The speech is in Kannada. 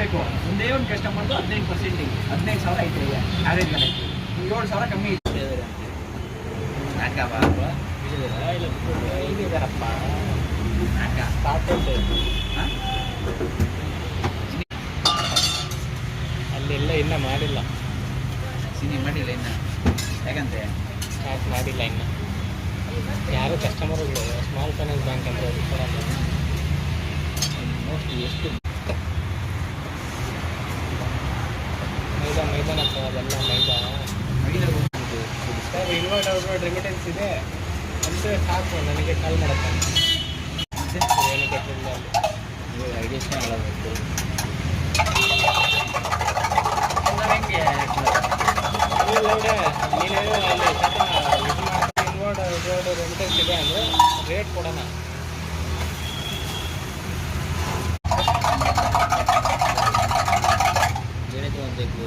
ಮಾಡಲೇಬೇಕು. ಒಂದೇ ಒಂದು ಕಸ್ಟಮರ್ದು 15% 15,000 ಐತೆ ಆವ್ರೇಜ್ ಗಂಟೆ 7,000 ಕಮ್ಮಿ ಐತೆ. ಯಾಕಪ್ಪ ಇದಾರಪ್ಪ ಅಲ್ಲೆಲ್ಲ ಇನ್ನೂ ಮಾಡಿಲ್ಲ, ಸಿನಿ ಮಾಡಿಲ್ಲ ಇನ್ನು. ಯಾಕಂತೆ ಸ್ಟಾರ್ಟ್ ಮಾಡಿಲ್ಲ ಇನ್ನು. ಯಾರು ಕಸ್ಟಮರ್ಗಳು ಸ್ಮಾಲ್ ಫೈನಾನ್ಸ್ ಬ್ಯಾಂಕ್ ಅಂತ ಕೊಡಲ್ಲ ಮೋಸ್ಟ್ಲಿ. ಎಷ್ಟು ಮೈದಾನ ಅದೆಲ್ಲ ಸರ್ ಇನ್ವರ್ಟ್ ಔಟ್ವರ್ಡ್ ರೆಮಿಟೆನ್ಸ್ ಇದೆ ಅಂದರೆ ಸಾಕು ನನಗೆ ಕಾಲ್ ಮಾಡಕ್ಕೆ ಏನು ಗೊತ್ತಿಲ್ಲ. ಅಲ್ಲಿ ಐಡಿಯಾಸ್ನೇ ಹೇಳಬೇಕು. ಹೆಂಗೆ ನೀನೇನು ಅಲ್ಲಿ ಇನ್ವರ್ಟ್ ಔಟ್ವರ್ಡ್ ರೆಮಿಟೆನ್ಸ್ ಇದೆ ಅಂದರೆ ರೇಟ್ ಕೊಡೋಣ. ಹೇಳಿದ್ರು ಅನ್ಬೇಕು.